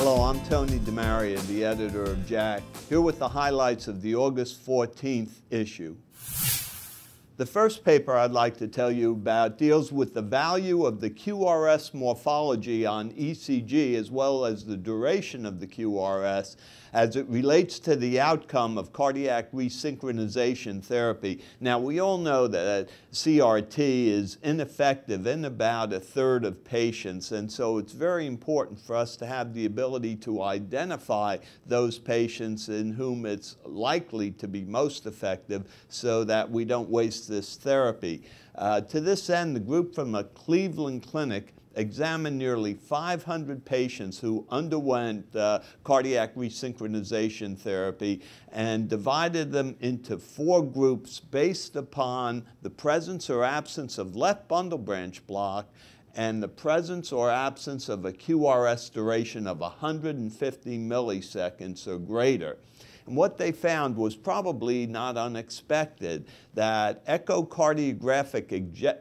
Hello, I'm Tony DeMaria, the editor of JACC, here with the highlights of the August 14th issue. The first paper I'd like to tell you about deals with the value of the QRS morphology on ECG as well as the duration of the QRS as it relates to the outcome of cardiac resynchronization therapy. Now, we all know that CRT is ineffective in about a third of patients, and so it's very important for us to have the ability to identify those patients in whom it's likely to be most effective so that we don't waste this therapy. To this end, the group from a Cleveland clinic examined nearly 500 patients who underwent cardiac resynchronization therapy and divided them into 4 groups based upon the presence or absence of left bundle branch block and the presence or absence of a QRS duration of 150 milliseconds or greater. And what they found was probably not unexpected, that echocardiographic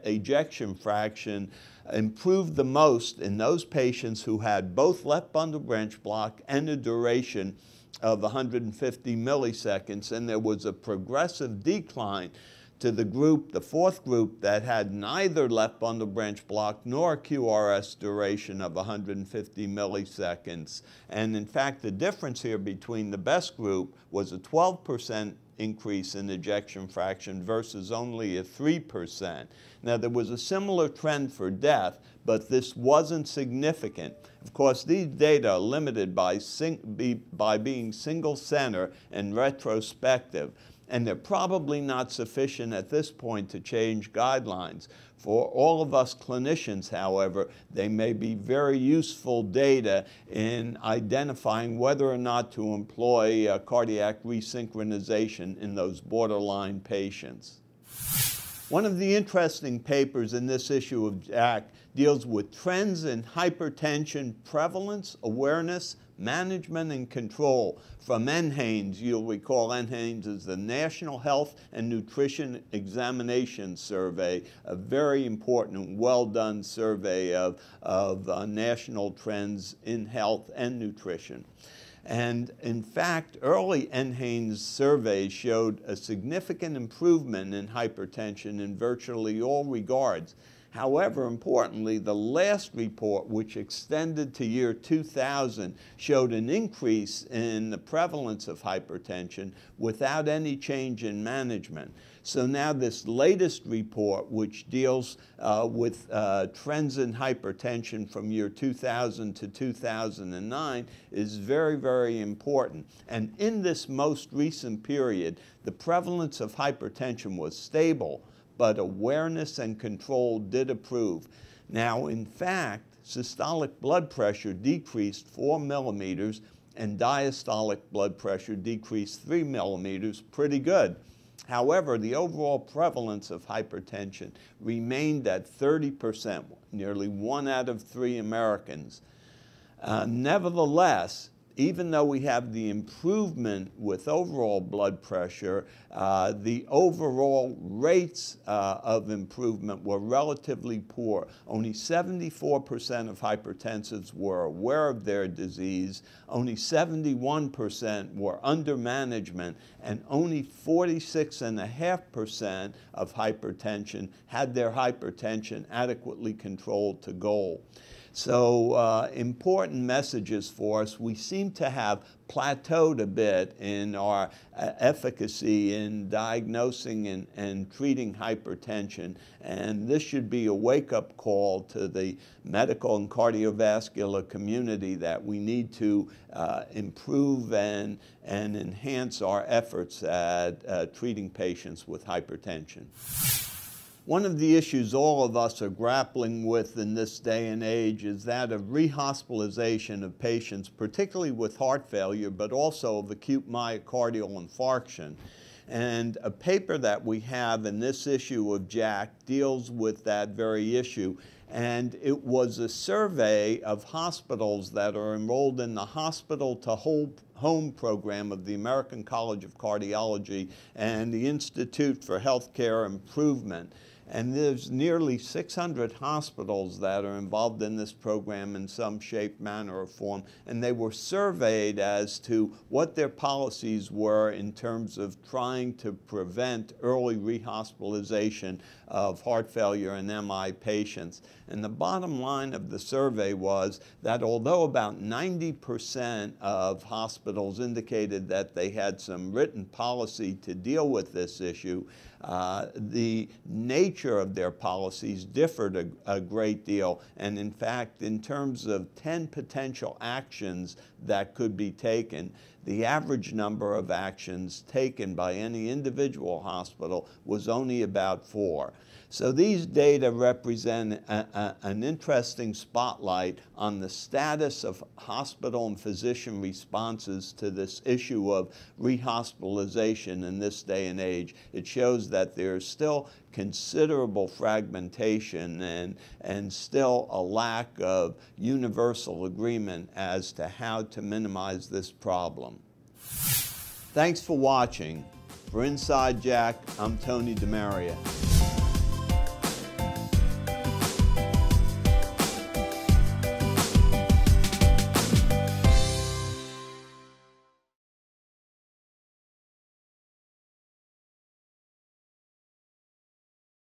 ejection fraction improved the most in those patients who had both left bundle branch block and a duration of 150 milliseconds, and there was a progressive decline to the group, the 4th group, that had neither left bundle branch block nor QRS duration of 150 milliseconds. And in fact, the difference here between the best group was a 12% increase in ejection fraction versus only a 3%. Now, there was a similar trend for death, but this wasn't significant. Of course, these data are limited by being single center and retrospective, and they're probably not sufficient at this point to change guidelines. For all of us clinicians, however, they may be very useful data in identifying whether or not to employ cardiac resynchronization in those borderline patients. One of the interesting papers in this issue of JACC deals with trends in hypertension prevalence, awareness, management, and control from NHANES. You'll recall NHANES is the National Health and Nutrition Examination Survey, a very important and well-done survey of national trends in health and nutrition. And in fact, early NHANES surveys showed a significant improvement in hypertension in virtually all regards. However, importantly, the last report, which extended to year 2000, showed an increase in the prevalence of hypertension without any change in management. So now this latest report, which deals with trends in hypertension from year 2000 to 2009, is very, very important. And in this most recent period, the prevalence of hypertension was stable, but awareness and control did improve. Now, in fact, systolic blood pressure decreased 4 millimeters and diastolic blood pressure decreased 3 millimeters, pretty good. However, the overall prevalence of hypertension remained at 30%, nearly 1 out of 3 Americans. Nevertheless, even though we have the improvement with overall blood pressure, the overall rates of improvement were relatively poor. Only 74% of hypertensives were aware of their disease, only 71% were under management, and only 46.5% of hypertension had their hypertension adequately controlled to goal. So important messages for us. We seem to have plateaued a bit in our efficacy in diagnosing and treating hypertension, and this should be a wake-up call to the medical and cardiovascular community that we need to improve and enhance our efforts at treating patients with hypertension. One of the issues all of us are grappling with in this day and age is that of rehospitalization of patients, particularly with heart failure, but also of acute myocardial infarction. And a paper that we have in this issue of JACC deals with that very issue. And it was a survey of hospitals that are enrolled in the Hospital to Home program of the American College of Cardiology and the Institute for Healthcare Improvement. And there's nearly 600 hospitals that are involved in this program in some shape, manner, or form, and they were surveyed as to what their policies were in terms of trying to prevent early rehospitalization of heart failure and MI patients. And the bottom line of the survey was that although about 90% of hospitals indicated that they had some written policy to deal with this issue, the nature of their policies differed a great deal. And in fact, in terms of 10 potential actions that could be taken, the average number of actions taken by any individual hospital was only about 4. So these data represent an interesting spotlight on the status of hospital and physician responses to this issue of rehospitalization in this day and age. It shows that there's still considerable fragmentation and still a lack of universal agreement as to how to minimize this problem. Thanks for watching. For Inside JACC, I'm Tony DeMaria.